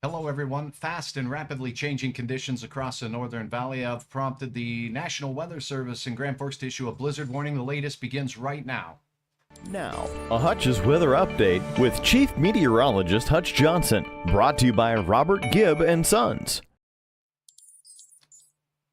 Hello, everyone. Fast and rapidly changing conditions across the Northern Valley have prompted the National Weather Service in Grand Forks to issue a blizzard warning. The latest begins right now. Now, a Hutch's weather update with Chief Meteorologist Hutch Johnson, brought to you by Robert Gibb and Sons.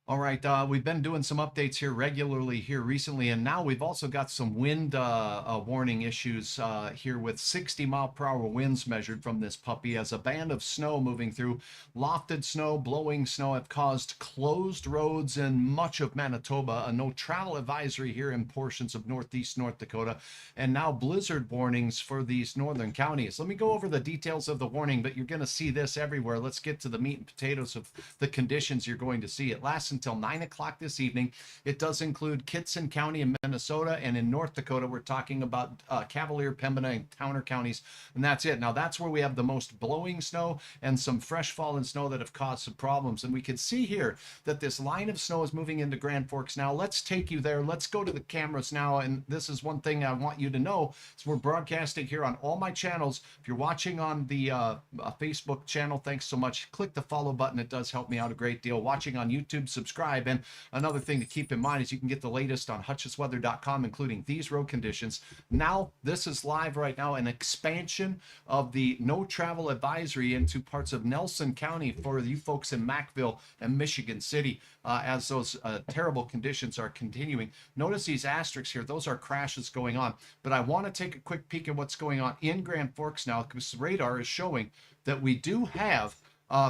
All right, we've been doing some updates here regularly here recently, and now we've also got some wind warning issues here with 60-mile-per-hour winds measured from this puppy as a band of snow moving through. Lofted snow, blowing snow have caused closed roads in much of Manitoba, a no travel advisory here in portions of northeast North Dakota, and now blizzard warnings for these northern counties. Let me go over the details of the warning, but you're going to see this everywhere. Let's get to the meat and potatoes of the conditions you're going to see. It lasts until 9 o'clock this evening. It does include Kitson County in Minnesota, and in North Dakota, we're talking about Cavalier, Pembina, and Towner counties, and that's it. Now, that's where we have the most blowing snow and some fresh fallen snow that have caused some problems. And we can see here that this line of snow is moving into Grand Forks now. Let's take you there. Let's go to the cameras now. And this is one thing I want you to know is we're broadcasting here on all my channels. If you're watching on the Facebook channel, thanks so much. Click the follow button. It does help me out a great deal. Watching on YouTube, subscribe. And another thing to keep in mind is you can get the latest on hutchesweather.com, including these road conditions. Now, this is live right now, an expansion of the no travel advisory into parts of Nelson County for you folks in Mackville and Michigan City as those terrible conditions are continuing. Notice these asterisks here. Those are crashes going on. But I want to take a quick peek at what's going on in Grand Forks now, because the radar is showing that we do have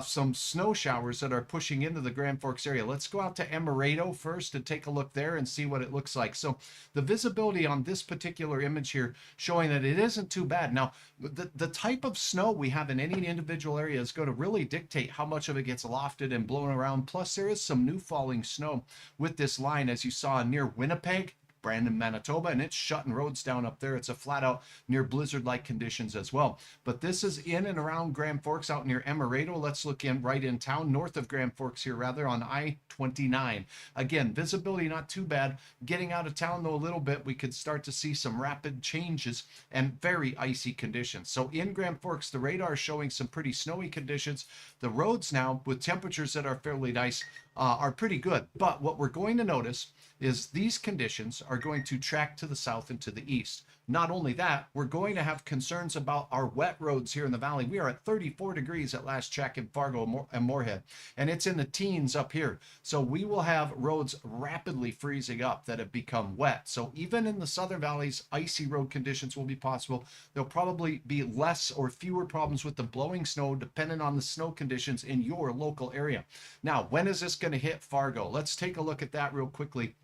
some snow showers that are pushing into the Grand Forks area. Let's go out to Emerado first and take a look there and see what it looks like. So the visibility on this particular image here showing that it isn't too bad. Now, the type of snow we have in any individual area is going to really dictate how much of it gets lofted and blown around. Plus, there is some new falling snow with this line, as you saw near Winnipeg, Brandon, Manitoba, and it's shutting roads down up there. It's a flat out near blizzard-like conditions as well. But this is in and around Grand Forks out near Emerado. Let's look in right in town, north of Grand Forks here rather, on I-29. Again, visibility not too bad. Getting out of town though a little bit, we could start to see some rapid changes and very icy conditions. So in Grand Forks, the radar is showing some pretty snowy conditions. The roads now, with temperatures that are fairly nice, are pretty good. But what we're going to notice is these conditions are going to track to the south and to the east. Not only that, we're going to have concerns about our wet roads here in the valley. We are at 34 degrees at last check in Fargo and Moorhead, and it's in the teens up here. So we will have roads rapidly freezing up that have become wet. So even in the southern valleys, icy road conditions will be possible. There'll probably be less or fewer problems with the blowing snow depending on the snow conditions in your local area. Now, when is this going to hit Fargo? Let's take a look at that real quickly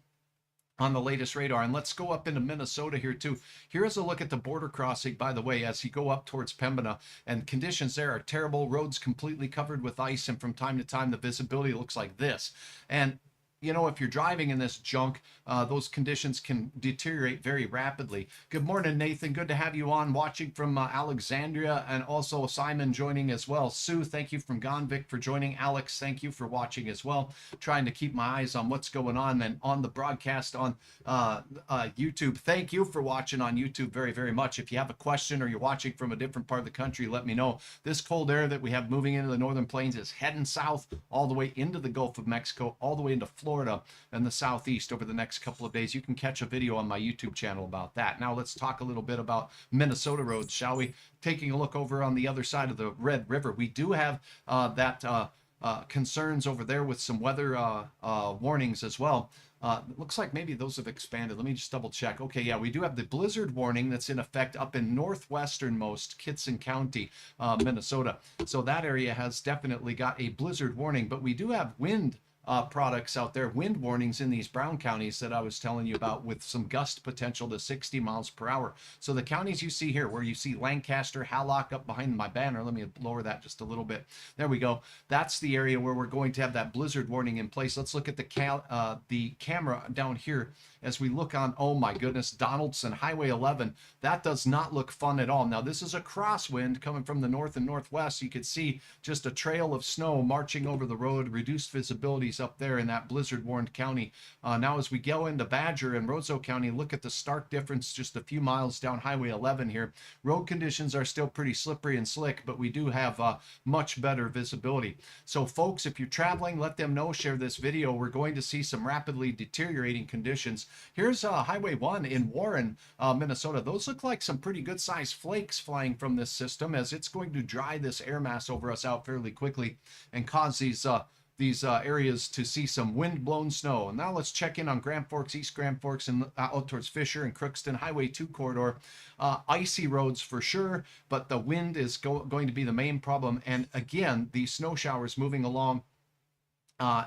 on the latest radar. And let's go up into Minnesota here too. Here's a look at the border crossing, by the way, as you go up towards Pembina, and conditions there are terrible. Roads completely covered with ice, and from time to time the visibility looks like this. And you know, if you're driving in this junk, those conditions can deteriorate very rapidly. Good morning, Nathan. Good to have you on, watching from Alexandria, and also Simon joining as well. Sue, thank you from Gonvic for joining. Alex, thank you for watching as well. Trying to keep my eyes on what's going on and on the broadcast on YouTube. Thank you for watching on YouTube very, very much. If you have a question or you're watching from a different part of the country, let me know. This cold air that we have moving into the northern plains is heading south all the way into the Gulf of Mexico, all the way into Florida and the southeast over the next couple of days. You can catch a video on my YouTube channel about that. Now let's talk a little bit about Minnesota roads, shall we? Taking a look over on the other side of the Red River, we do have concerns over there with some weather warnings as well. It looks like maybe those have expanded. Let me just double check. Okay, yeah, we do have the blizzard warning that's in effect up in northwesternmost Kitson County, Minnesota. So that area has definitely got a blizzard warning, but we do have wind products out there, wind warnings in these brown counties that I was telling you about, with some gust potential to 60 miles per hour. So the counties you see here, where you see Lancaster, Hallock up behind my banner, let me lower that just a little bit. There we go. That's the area where we're going to have that blizzard warning in place. Let's look at the camera down here as we look on, oh my goodness, Donaldson Highway 11, that does not look fun at all. Now this is a crosswind coming from the north and northwest. You could see just a trail of snow marching over the road, reduced visibilities up there in that blizzard warned county. Now as we go into Badger and Roseau County, look at the stark difference just a few miles down Highway 11 here. Road conditions are still pretty slippery and slick, but we do have much better visibility. So folks, if you're traveling, let them know, share this video. We're going to see some rapidly deteriorating conditions. Here's Highway 1 in Warren, Minnesota. Those look like some pretty good sized flakes flying from this system, as it's going to dry this air mass over us out fairly quickly and cause these areas to see some wind-blown snow. And now let's check in on Grand Forks, East Grand Forks, and out towards Fisher and Crookston. Highway 2 corridor. Icy roads for sure, but the wind is going to be the main problem. And again, these snow showers moving along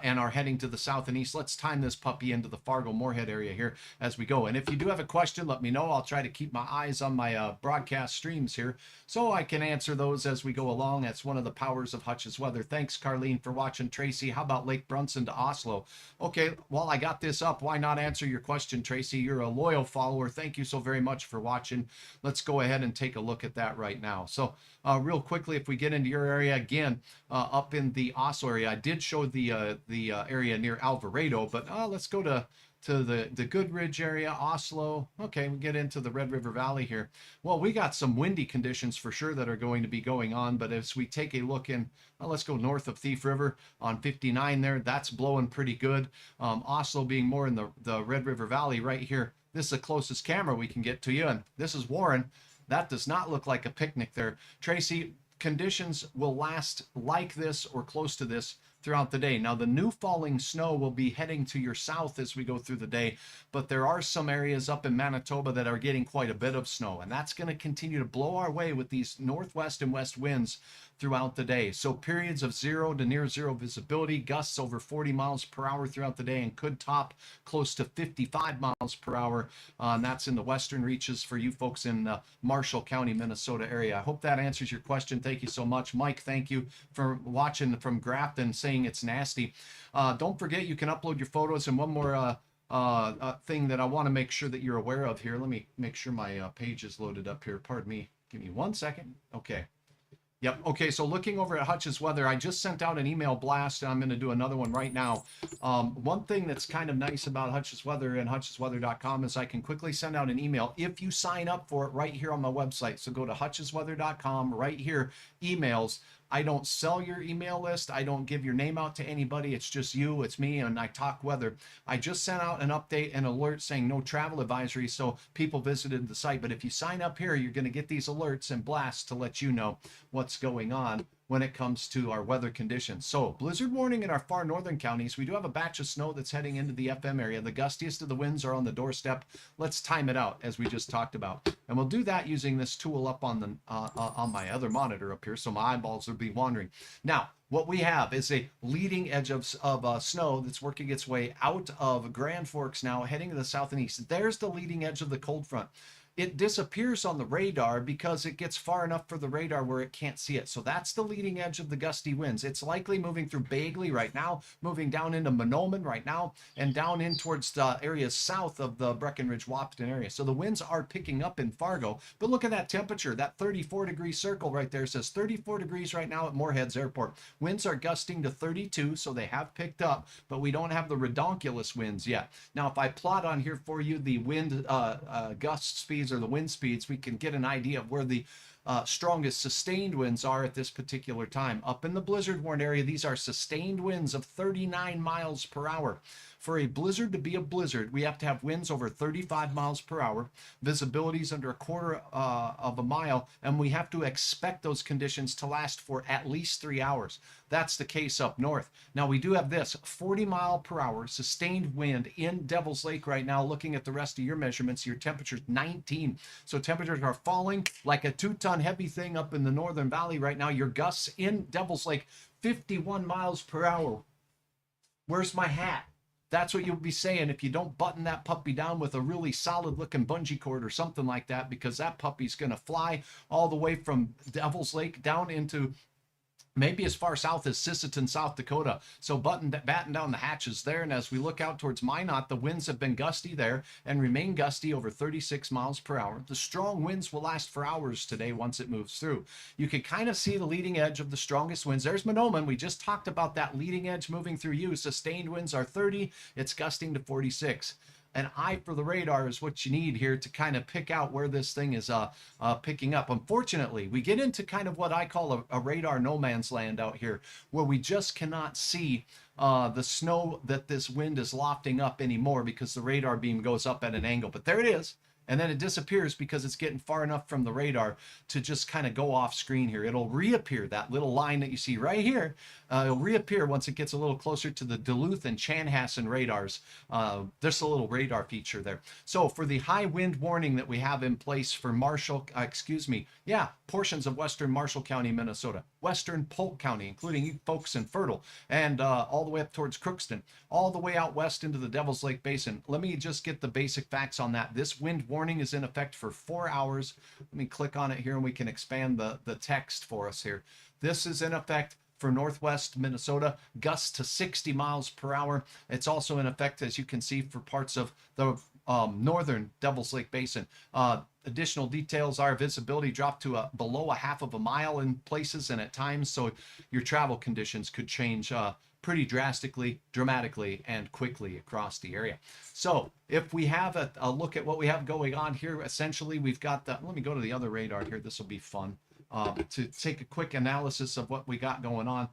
and are heading to the south and east. Let's time this puppy into the Fargo-Moorhead area here as we go. And if you do have a question, let me know. I'll try to keep my eyes on my broadcast streams here so I can answer those as we go along. That's one of the powers of Hutch's weather. Thanks, Carlene, for watching. Tracy, how about Lake Brunson to Oslo? Okay, well, I got this up. Why not answer your question, Tracy? You're a loyal follower. Thank you so very much for watching. Let's go ahead and take a look at that right now. So real quickly, if we get into your area again, up in the Oslo area, I did show the area near Alvarado, but let's go to the Goodridge area, Oslo. Okay, we get into the Red River Valley here. Well, we got some windy conditions for sure that are going to be going on, but as we take a look in, let's go north of Thief River on 59 there, that's blowing pretty good. Oslo being more in the Red River Valley right here. This is the closest camera we can get to you, and this is Warren. That does not look like a picnic there. Tracy, conditions will last like this or close to this throughout the day. Now, the new falling snow will be heading to your south as we go through the day, but there are some areas up in Manitoba that are getting quite a bit of snow, and that's going to continue to blow our way with these northwest and west winds throughout the day. So periods of 0 to near zero visibility, gusts over 40 miles per hour throughout the day, and could top close to 55 miles per hour. And that's in the western reaches for you folks in Marshall County, Minnesota area. I hope that answers your question. Thank you so much. Mike, thank you for watching from Grafton, saying it's nasty. Don't forget, you can upload your photos. And one more thing that I want to make sure that you're aware of here. Let me make sure my page is loaded up here. Pardon me. Give me 1 second. Okay. Yep. Okay. So looking over at Hutch's weather, I just sent out an email blast, and I'm going to do another one right now. One thing that's kind of nice about Hutch's weather and hutchesweather.com is I can quickly send out an email if you sign up for it right here on my website. So go to hutchesweather.com right here, emails. I don't sell your email list. I don't give your name out to anybody. It's just you, it's me, and I talk weather. I just sent out an update and alert saying no travel advisory, so people visited the site. But if you sign up here, you're going to get these alerts and blasts to let you know what's going on when it comes to our weather conditions. So blizzard warning in our far northern counties. We do have a batch of snow that's heading into the FM area. The gustiest of the winds are on the doorstep. Let's time it out as we just talked about. And we'll do that using this tool up on my other monitor up here, so my eyeballs will be wandering. Now, what we have is a leading edge of snow that's working its way out of Grand Forks now, heading to the south and east. There's the leading edge of the cold front. It disappears on the radar because it gets far enough for the radar where it can't see it. So that's the leading edge of the gusty winds. It's likely moving through Bagley right now, moving down into Monoman right now, and down in towards the areas south of the Breckenridge-Wahpeton area. So the winds are picking up in Fargo. But look at that temperature. That 34-degree circle right there says 34 degrees right now at Moorhead's Airport. Winds are gusting to 32, so they have picked up, but we don't have the redonkulous winds yet. Now, if I plot on here for you the wind gust speeds or the wind speeds, we can get an idea of where the strongest sustained winds are at this particular time. Up in the blizzard warned area, these are sustained winds of 39 miles per hour. For a blizzard to be a blizzard, we have to have winds over 35 miles per hour, visibilities under a quarter of a mile, and we have to expect those conditions to last for at least 3 hours. That's the case up north. Now, we do have this 40 mile per hour sustained wind in Devil's Lake right now. Looking at the rest of your measurements, your temperature's 19. So temperatures are falling like a 2-ton heavy thing up in the Northern Valley right now. Your gusts in Devil's Lake, 51 miles per hour. Where's my hat? That's what you'll be saying if you don't button that puppy down with a really solid looking bungee cord or something like that, because that puppy's going to fly all the way from Devil's Lake down into maybe as far south as Sisseton, South Dakota. So batten down the hatches there. And as we look out towards Minot, the winds have been gusty there and remain gusty over 36 miles per hour. The strong winds will last for hours today once it moves through. You can kind of see the leading edge of the strongest winds. There's Monoman. We just talked about that leading edge moving through you. Sustained winds are 30. It's gusting to 46. An eye for the radar is what you need here to kind of pick out where this thing is picking up. Unfortunately, we get into kind of what I call a radar no man's land out here, where we just cannot see the snow that this wind is lofting up anymore because the radar beam goes up at an angle. But there it is. And then it disappears because it's getting far enough from the radar to just kind of go off screen here. It'll reappear, that little line that you see right here. It'll reappear once it gets a little closer to the Duluth and Chanhassen radars. There's a little radar feature there. So for the high wind warning that we have in place for portions of western Marshall County, Minnesota, western Polk County, including you folks in Fertile, and all the way up towards Crookston, all the way out west into the Devil's Lake Basin. Let me just get the basic facts on that. This wind warning is in effect for 4 hours. Let me click on it here and we can expand the text for us here. This is in effect for northwest Minnesota, gusts to 60 miles per hour. It's also in effect, as you can see, for parts of the northern Devil's Lake Basin. Additional details are visibility dropped to below a half of a mile in places and at times, so your travel conditions could change pretty dramatically, and quickly across the area. So if we have a look at what we have going on here, essentially we've got let me go to the other radar here. This will be fun to take a quick analysis of what we got going on.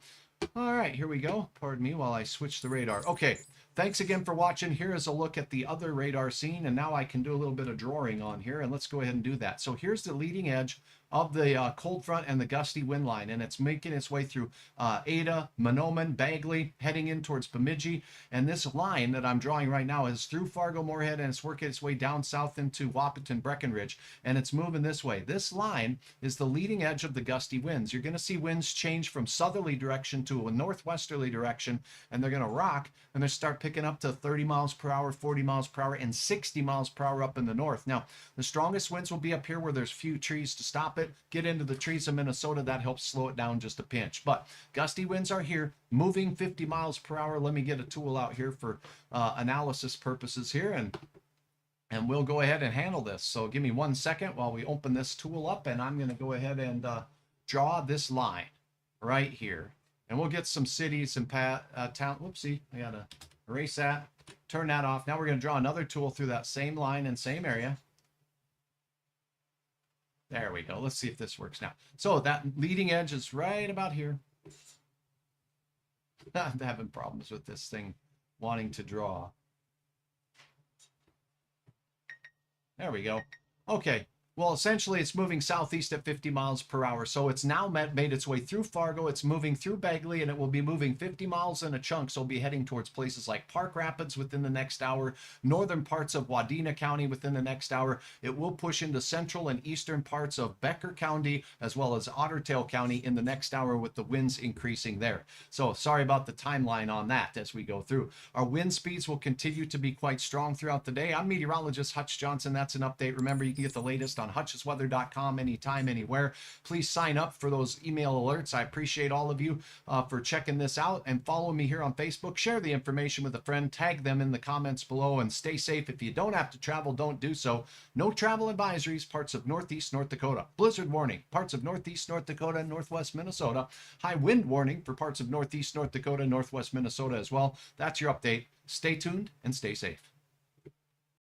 All right, here we go. Pardon me while I switch the radar. Okay, thanks again for watching. Here is a look at the other radar scene, and now I can do a little bit of drawing on here, and let's go ahead and do that. So here's the leading edge of the cold front and the gusty wind line, and it's making its way through Ada, Monoman, Bagley, heading in towards Bemidji, and this line that I'm drawing right now is through Fargo-Moorhead, and it's working its way down south into Wahpeton, Breckenridge, and it's moving this way. This line is the leading edge of the gusty winds. You're going to see winds change from southerly direction to a northwesterly direction, and they're going to rock, and they start picking up to 30 miles per hour, 40 miles per hour, and 60 miles per hour up in the north. Now, the strongest winds will be up here where there's few trees to stop it. Get into the trees of Minnesota, that helps slow it down just a pinch. But gusty winds are here, moving 50 miles per hour. Let me get a tool out here for analysis purposes here, and we'll go ahead and handle this. So give me 1 second while we open this tool up, and I'm going to go ahead and draw this line right here. And we'll get some cities and town. Whoopsie, I got to erase that, turn that off. Now we're going to draw another tool through that same line and same area. There we go. Let's see if this works now. So that leading edge is right about here. I'm having problems with this thing wanting to draw. There we go. Okay. Well, essentially, it's moving southeast at 50 miles per hour. So it's now made its way through Fargo. It's moving through Bagley, and it will be moving 50 miles in a chunk. So it'll be heading towards places like Park Rapids within the next hour, northern parts of Wadena County within the next hour. It will push into central and eastern parts of Becker County, as well as Otter Tail County in the next hour, with the winds increasing there. So sorry about the timeline on that as we go through. Our wind speeds will continue to be quite strong throughout the day. I'm meteorologist Hutch Johnson. That's an update. Remember, you can get the latest on hutchesweather.com anytime, anywhere. Please sign up for those email alerts. I appreciate all of you for checking this out, and follow me here on Facebook. Share the information with a friend, tag them in the comments below, and stay safe. If you don't have to travel, don't do so. No travel advisories, parts of northeast North Dakota. Blizzard warning, parts of northeast North Dakota and northwest Minnesota. High wind warning for parts of northeast North Dakota and northwest Minnesota as well. That's your update. Stay tuned and stay safe.